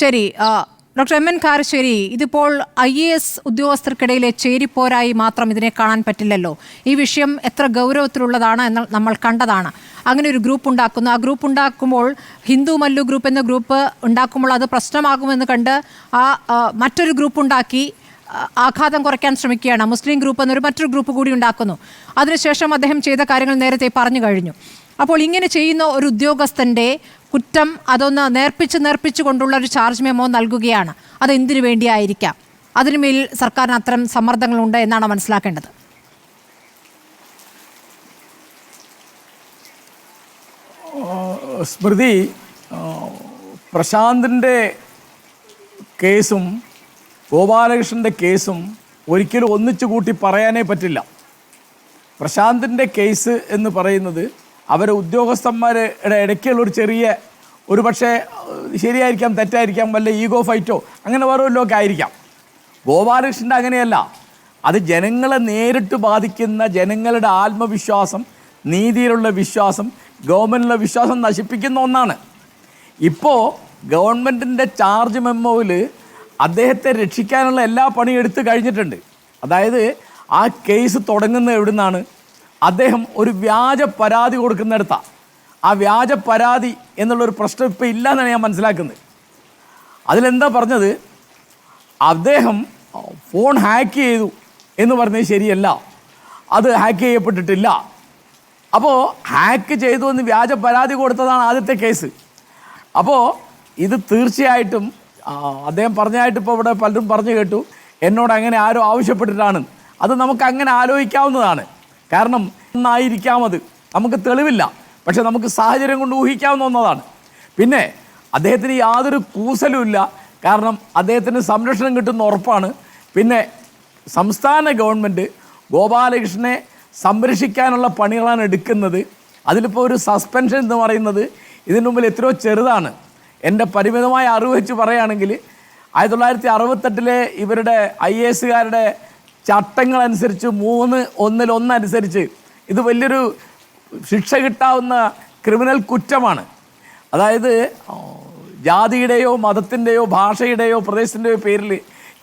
ശരി. Doctor M N Karassery, ഇതിപ്പോൾ IAS ഉദ്യോഗസ്ഥർക്കിടയിലെ ചേരിപ്പോരായി മാത്രം ഇതിനെ കാണാൻ പറ്റില്ലല്ലോ. ഈ വിഷയം എത്ര ഗൗരവത്തിലുള്ളതാണ് എന്ന് നമ്മൾ കണ്ടതാണ്. അങ്ങനെ ഒരു ഗ്രൂപ്പ് ഉണ്ടാക്കുന്നു. ആ ഗ്രൂപ്പ് ഉണ്ടാക്കുമ്പോൾ ഹിന്ദു മല്ലു ഗ്രൂപ്പ് എന്ന ഗ്രൂപ്പ് ഉണ്ടാക്കുമ്പോൾ അത് പ്രശ്നമാകുമെന്ന് കണ്ട് മറ്റൊരു ഗ്രൂപ്പ് ഉണ്ടാക്കി ആഘാതം കുറയ്ക്കാൻ ശ്രമിക്കുകയാണ്. മുസ്ലിം ഗ്രൂപ്പ് എന്നൊരു മറ്റൊരു ഗ്രൂപ്പ് കൂടി ഉണ്ടാക്കുന്നു. അതിനുശേഷം അദ്ദേഹം ചെയ്ത കാര്യങ്ങൾ നേരത്തെ പറഞ്ഞു കഴിഞ്ഞു. അപ്പോൾ ഇങ്ങനെ ചെയ്യുന്ന ഒരു ഉദ്യോഗസ്ഥൻ്റെ കുറ്റം അതൊന്ന് നേർപ്പിച്ചു കൊണ്ടുള്ള ഒരു ചാർജ് മെമ്മോ നൽകുകയാണ്. അതെന്തിനു വേണ്ടിയായിരിക്കാം? അതിനുമേൽ സർക്കാരിന് അത്തരം സമ്മർദ്ദങ്ങളുണ്ട് എന്നാണ് മനസ്സിലാക്കേണ്ടത്. സ്മൃതി, പ്രശാന്തിൻ്റെ കേസും ഗോപാലകൃഷ്ണൻ്റെ കേസും ഒരിക്കലും ഒന്നിച്ചു കൂട്ടി പറയാനേ പറ്റില്ല. പ്രശാന്തിൻ്റെ കേസ് എന്ന് പറയുന്നത് അവരെ ഉദ്യോഗസ്ഥന്മാരുടെ ഇടയ്ക്കുള്ളൊരു ചെറിയ ഒരു പക്ഷേ ശരിയായിരിക്കാം, തെറ്റായിരിക്കാം, വല്ല ഈഗോ ഫൈറ്റോ അങ്ങനെ വേറെ വല്ലതൊക്കെ ആയിരിക്കാം. ഗോപാലകൃഷ്ണൻ്റെ അങ്ങനെയല്ല. അത് ജനങ്ങളെ നേരിട്ട് ബാധിക്കുന്ന ജനങ്ങളുടെ ആത്മവിശ്വാസം, നീതിയിലുള്ള വിശ്വാസം, ഗവൺമെൻറ്റിലുള്ള വിശ്വാസം നശിപ്പിക്കുന്ന ഒന്നാണ്. ഇപ്പോൾ ഗവൺമെൻറ്റിൻ്റെ ചാർജ് മെമ്മോയിൽ അദ്ദേഹത്തെ രക്ഷിക്കാനുള്ള എല്ലാ പണിയും എടുത്തു കഴിഞ്ഞിട്ടുണ്ട്. അതായത് ആ കേസ് തുടങ്ങുന്നത് എവിടുന്നാണ്? അദ്ദേഹം ഒരു വ്യാജ പരാതി കൊടുക്കുന്നിടത്താണ്. ആ വ്യാജ പരാതി എന്നുള്ളൊരു പ്രശ്നം ഇപ്പോൾ ഇല്ല എന്നാണ് ഞാൻ മനസ്സിലാക്കുന്നത്. അതിലെന്താ പറഞ്ഞത്? അദ്ദേഹം ഫോൺ ഹാക്ക് ചെയ്തു എന്ന് പറഞ്ഞത് ശരിയല്ല, അത് ഹാക്ക് ചെയ്യപ്പെട്ടിട്ടില്ല. അപ്പോൾ ഹാക്ക് ചെയ്തു എന്ന് വ്യാജ പരാതി കൊടുത്തതാണ് ആദ്യത്തെ കേസ്. അപ്പോൾ ഇത് തീർച്ചയായിട്ടും അദ്ദേഹം പറഞ്ഞതായിട്ട് ഇപ്പോൾ ഇവിടെ പലരും പറഞ്ഞു കേട്ടു, എന്നോട് അങ്ങനെ ആരോ ആവശ്യപ്പെട്ടിട്ടാണ്. അത് നമുക്ക് അങ്ങനെ ആലോചിക്കാവുന്നതാണ്. കാരണം ഒന്നായിരിക്കാം, അത് നമുക്ക് തെളിവില്ല, പക്ഷെ നമുക്ക് സാഹചര്യം കൊണ്ട് ഊഹിക്കാവുന്ന ഒന്നതാണ്. പിന്നെ അദ്ദേഹത്തിന് യാതൊരു കൂസലുമില്ല, കാരണം അദ്ദേഹത്തിന് സംരക്ഷണം കിട്ടുന്ന ഉറപ്പാണ്. പിന്നെ സംസ്ഥാന ഗവൺമെൻറ് ഗോപാലകൃഷ്ണനെ സംരക്ഷിക്കാനുള്ള പണികളാണ് എടുക്കുന്നത്. അതിലിപ്പോൾ ഒരു സസ്പെൻഷൻ എന്ന് പറയുന്നത് ഇതിനു മുമ്പിൽ എത്രയോ ചെറുതാണ്. എൻ്റെ പരിമിതമായ അറിവ് വെച്ച് പറയുകയാണെങ്കിൽ 1968 ഇവരുടെ IASകാരുടെ ചട്ടങ്ങളനുസരിച്ച് 3(1) ഇത് വലിയൊരു ശിക്ഷ കിട്ടാവുന്ന ക്രിമിനൽ കുറ്റമാണ്. അതായത് ജാതിയുടെയോ മതത്തിൻ്റെയോ ഭാഷയുടെയോ പ്രദേശത്തിൻ്റെയോ പേരിൽ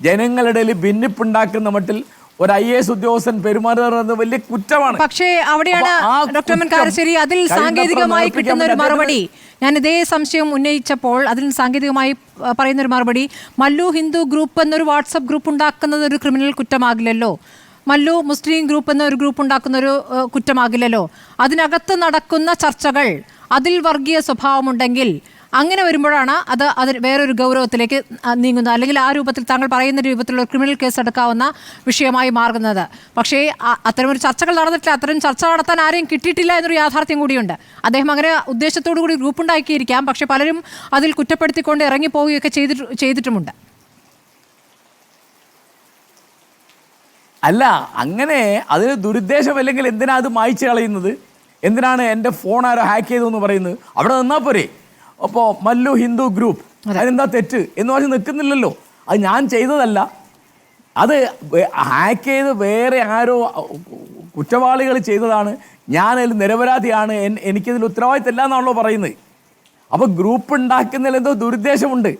ജനങ്ങളുടെ ഭിന്നിപ്പുണ്ടാക്കുന്ന മട്ടിൽ ഒരു IAS ഉദ്യോഗസ്ഥൻ പെരുമാറുന്നത് വലിയ കുറ്റമാണ്. പക്ഷേ അവിടെയാണ് ഡോക്ടർ എം എൻ കാരശ്ശേരി, അതിൽ സാങ്കേതികമായി കിട്ടുന്ന ഒരു മറുപടി, ഞാൻ ഇതേ സംശയം ഉന്നയിച്ചപ്പോൾ അതിൽ സാങ്കേതികമായി പറയുന്നൊരു മറുപടി, മല്ലു ഹിന്ദു ഗ്രൂപ്പ് എന്നൊരു വാട്സപ്പ് ഗ്രൂപ്പ് ഉണ്ടാക്കുന്നത് ഒരു ക്രിമിനൽ കുറ്റമാകില്ലല്ലോ, മല്ലു മുസ്ലിം ഗ്രൂപ്പ് എന്നൊരു ഗ്രൂപ്പ് ഉണ്ടാക്കുന്ന ഒരു കുറ്റമാകില്ലല്ലോ, അതിനകത്ത് നടക്കുന്ന ചർച്ചകൾ അതിൽ വർഗീയ സ്വഭാവമുണ്ടെങ്കിൽ അങ്ങനെ വരുമ്പോഴാണ് അത് വേറൊരു ഗൗരവത്തിലേക്ക് നീങ്ങുന്നത്, അല്ലെങ്കിൽ ആ രൂപത്തിൽ താങ്കൾ പറയുന്ന രൂപത്തിലുള്ള ക്രിമിനൽ കേസ് എടുക്കാവുന്ന വിഷയമായി മാറുന്നത്. പക്ഷേ അത്തരമൊരു ചർച്ചകൾ നടന്നിട്ടില്ല, അത്തരം ചർച്ച നടത്താൻ ആരെയും കിട്ടിയിട്ടില്ല എന്നൊരു യാഥാർത്ഥ്യം കൂടിയുണ്ട്. അദ്ദേഹം അങ്ങനെ ഉദ്ദേശത്തോടു കൂടി ഗ്രൂപ്പ് ഉണ്ടാക്കിയിരിക്കാം, പക്ഷേ പലരും അതിൽ കുറ്റപ്പെടുത്തിക്കൊണ്ട് ഇറങ്ങിപ്പോവുകയൊക്കെ ചെയ്തിട്ടുമുണ്ട്. അല്ല, അങ്ങനെ അതിന് ദുരുദ്ദേശം അല്ലെങ്കിൽ എന്തിനാ അത് മായ്ച്ചു കളയുന്നത്? എന്തിനാണ് എൻ്റെ ഫോൺ ആരോ ഹാക്ക് ചെയ്തു എന്ന് പറയുന്നത്? അവിടെ നിന്നാൽ പോരെ. അപ്പോൾ മല്ലു ഹിന്ദു ഗ്രൂപ്പ് അതിനെന്താ തെറ്റ് എന്ന് പറഞ്ഞ് നിൽക്കുന്നില്ലല്ലോ. അത് ഞാൻ ചെയ്തതല്ല, അത് ഹാക്ക് ചെയ്ത് വേറെ ആരോ കുറ്റവാളികൾ ചെയ്തതാണ്, ഞാനതിൽ നിരപരാധിയാണ്, എനിക്കതിൽ ഉത്തരവാദിത്തമില്ല എന്നാണല്ലോ പറയുന്നത്. അപ്പോൾ ഗ്രൂപ്പ് ഉണ്ടാക്കുന്നതിൽ എന്തോ ദുരുദ്ദേശമുണ്ട്.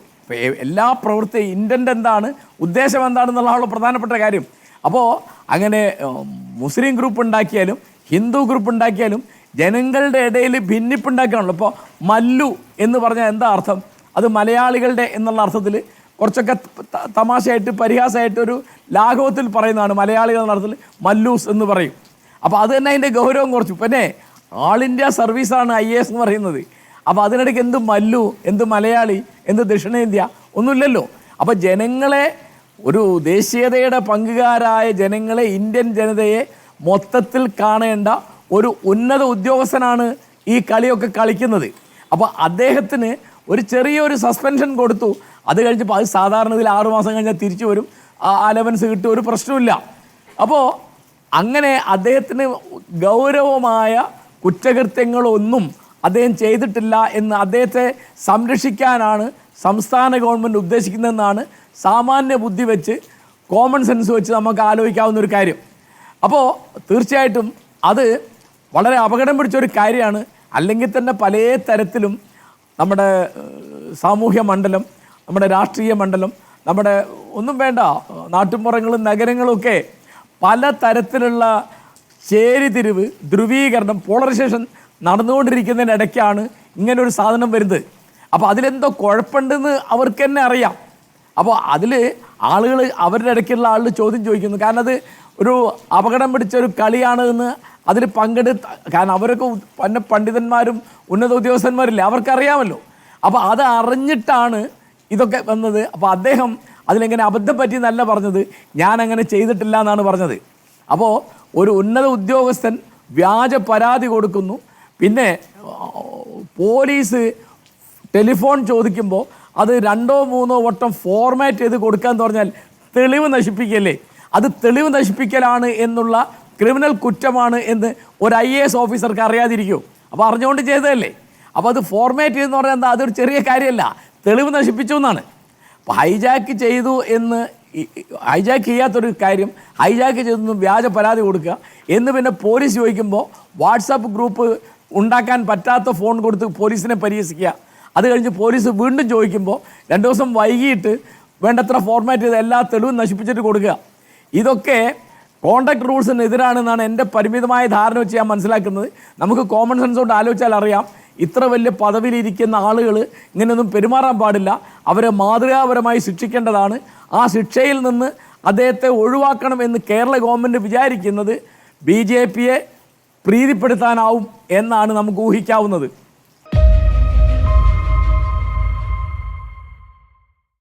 എല്ലാ പ്രവൃത്തി ഇൻറ്റൻറ്റ് എന്താണ്, ഉദ്ദേശം എന്താണെന്നുള്ളതാണല്ലോ പ്രധാനപ്പെട്ട കാര്യം. അപ്പോൾ അങ്ങനെ മുസ്ലിം ഗ്രൂപ്പ് ഉണ്ടാക്കിയാലും ഹിന്ദു ഗ്രൂപ്പ് ഉണ്ടാക്കിയാലും ജനങ്ങളുടെ ഇടയിൽ ഭിന്നിപ്പുണ്ടാക്കാണല്ലോ. ഇപ്പോൾ മല്ലു എന്ന് പറഞ്ഞാൽ എന്താ അർത്ഥം? അത് മലയാളികളുടെ എന്നുള്ള അർത്ഥത്തിൽ കുറച്ചൊക്കെ തമാശയായിട്ട് പരിഹാസമായിട്ടൊരു ലാഘവത്തിൽ പറയുന്നതാണ്. മലയാളികൾ എന്ന അർത്ഥത്തിൽ മല്ലൂസ് എന്ന് പറയും. അപ്പോൾ അത് തന്നെ അതിൻ്റെ ഗൗരവം കുറച്ചു. പിന്നെ ആൾ ഇന്ത്യ സർവീസാണ് IAS എന്ന് പറയുന്നത്. അപ്പോൾ അതിനിടയ്ക്ക് എന്ത് മല്ലു, എന്ത് മലയാളി, എന്ത് ദക്ഷിണേന്ത്യ ഒന്നുമില്ലല്ലോ. അപ്പോൾ ജനങ്ങളെ, ഒരു ദേശീയതയുടെ പങ്കുകാരായ ജനങ്ങളെ, ഇന്ത്യൻ ജനതയെ മൊത്തത്തിൽ കാണേണ്ട ഒരു ഉന്നത ഉദ്യോഗസ്ഥനാണ് ഈ കളിയൊക്കെ കളിക്കുന്നത്. അപ്പോൾ അദ്ദേഹത്തിന് ഒരു ചെറിയൊരു സസ്പെൻഷൻ കൊടുത്തു. അത് കഴിഞ്ഞപ്പോൾ അത് സാധാരണ ഇതിൽ 6 മാസം കഴിഞ്ഞാൽ തിരിച്ചു വരും, അലവൻസ് കിട്ടും, ഒരു പ്രശ്നമില്ല. അപ്പോൾ അങ്ങനെ അദ്ദേഹത്തിന് ഗൗരവമായ കുറ്റകൃത്യങ്ങളൊന്നും അദ്ദേഹം ചെയ്തിട്ടില്ല എന്ന് അദ്ദേഹത്തെ സംരക്ഷിക്കാനാണ് സംസ്ഥാന ഗവൺമെൻറ് ഉദ്ദേശിക്കുന്നതെന്നാണ് സാമാന്യ ബുദ്ധി വെച്ച്, കോമൺ സെൻസ് വെച്ച് നമുക്ക് ആലോചിക്കാവുന്ന ഒരു കാര്യം. അപ്പോൾ തീർച്ചയായിട്ടും അത് വളരെ അപകടം പിടിച്ചൊരു കാര്യമാണ്. അല്ലെങ്കിൽ തന്നെ പല തരത്തിലും നമ്മുടെ സാമൂഹ്യ മണ്ഡലം നമ്മുടെ രാഷ്ട്രീയ മണ്ഡലം, നമ്മുടെ ഒന്നും വേണ്ട നാട്ടുമ്പുറങ്ങളും നഗരങ്ങളും ഒക്കെ പല തരത്തിലുള്ള ചേരിതിരിവ്, ധ്രുവീകരണം, പോളറൈസേഷൻ നടന്നുകൊണ്ടിരിക്കുന്നതിനിടയ്ക്കാണ് ഇങ്ങനൊരു സാധനം വരുന്നത്. അപ്പോൾ അതിലെന്തോ കുഴപ്പമുണ്ടെന്ന് അവർക്ക് തന്നെ അറിയാം. അപ്പോൾ അതിൽ ആളുകൾ അവരുടെ ഇടയ്ക്കുള്ള ആളുകൾ ചോദ്യം ചോദിക്കുന്നു. കാരണം അത് ഒരു അപകടം പിടിച്ച ഒരു കളിയാണ് എന്ന് അതിൽ കാരണം അവരൊക്കെ പണ്ഡിതന്മാരും ഉന്നത ഉദ്യോഗസ്ഥന്മാരില്ലേ, അവർക്കറിയാമല്ലോ. അപ്പോൾ അത് അറിഞ്ഞിട്ടാണ് ഇതൊക്കെ വന്നത്. അപ്പോൾ അദ്ദേഹം അതിലെങ്ങനെ അബദ്ധം പറ്റിയെന്നല്ല പറഞ്ഞത്, ഞാൻ അങ്ങനെ ചെയ്തിട്ടില്ല എന്നാണ് പറഞ്ഞത്. അപ്പോൾ ഒരു ഉന്നത ഉദ്യോഗസ്ഥൻ വ്യാജ പരാതി കൊടുക്കുന്നു, പിന്നെ പോലീസ് ടെലിഫോൺ ചോദിക്കുമ്പോൾ അത് 2-3 വട്ടം ഫോർമാറ്റ് ചെയ്ത് കൊടുക്കാന്ന് പറഞ്ഞാൽ തെളിവ് നശിപ്പിക്കല്ലേ? അത് തെളിവ് നശിപ്പിക്കലാണ് എന്നുള്ള ക്രിമിനൽ കുറ്റമാണ് എന്ന് ഒരു IAS ഓഫീസർക്ക് അറിയാതിരിക്കുമോ? അപ്പോൾ അറിഞ്ഞുകൊണ്ട് ചെയ്തതല്ലേ. അപ്പോൾ അത് ഫോർമാറ്റ് ചെയ്തെന്ന് പറഞ്ഞാൽ എന്താ, അതൊരു ചെറിയ കാര്യമല്ല, തെളിവ് നശിപ്പിച്ചു എന്നാണ്. അപ്പോൾ ഹൈജാക്ക് ചെയ്തു എന്ന്, ഹൈജാക്ക് ചെയ്യാത്തൊരു കാര്യം ഹൈജാക്ക് ചെയ്തെന്ന് വ്യാജ പരാതി കൊടുക്കുക എന്ന് പിന്നെ പോലീസ് ചോദിക്കുമ്പോൾ വാട്സാപ്പ് ഗ്രൂപ്പ് ഉണ്ടാക്കാൻ പറ്റാത്ത ഫോൺ കൊടുത്ത് പോലീസിനെ പരിഹസിക്കുക. അത് കഴിഞ്ഞ് പോലീസ് വീണ്ടും ചോദിക്കുമ്പോൾ 2 ദിവസം വൈകിട്ട് വേണ്ടത്ര ഫോർമാറ്റ് ചെയ്ത് എല്ലാ തെളിവും നശിപ്പിച്ചിട്ട് കൊടുക്കുക. ഇതൊക്കെ കോൺട്രാക്ട് റൂൾസിന് എതിരാണെന്നാണ് എൻ്റെ പരിമിതമായ ധാരണ വെച്ച് ഞാൻ മനസ്സിലാക്കുന്നത്. നമുക്ക് കോമൺ സെൻസ് കൊണ്ട് ആലോചിച്ചാൽ അറിയാം, ഇത്ര വലിയ പദവിയിലിരിക്കുന്ന ആളുകൾ ഇങ്ങനെയൊന്നും പെരുമാറാൻ പാടില്ല. അവരെ മാതൃകാപരമായി ശിക്ഷിക്കേണ്ടതാണ്. ആ ശിക്ഷയിൽ നിന്ന് അദ്ദേഹത്തെ ഒഴിവാക്കണം എന്ന് കേരള ഗവൺമെൻറ് വിചാരിക്കുന്നത് BJP യെ പ്രീതിപ്പെടുത്താനാവും എന്നാണ് നമുക്ക് ഊഹിക്കാവുന്നത്.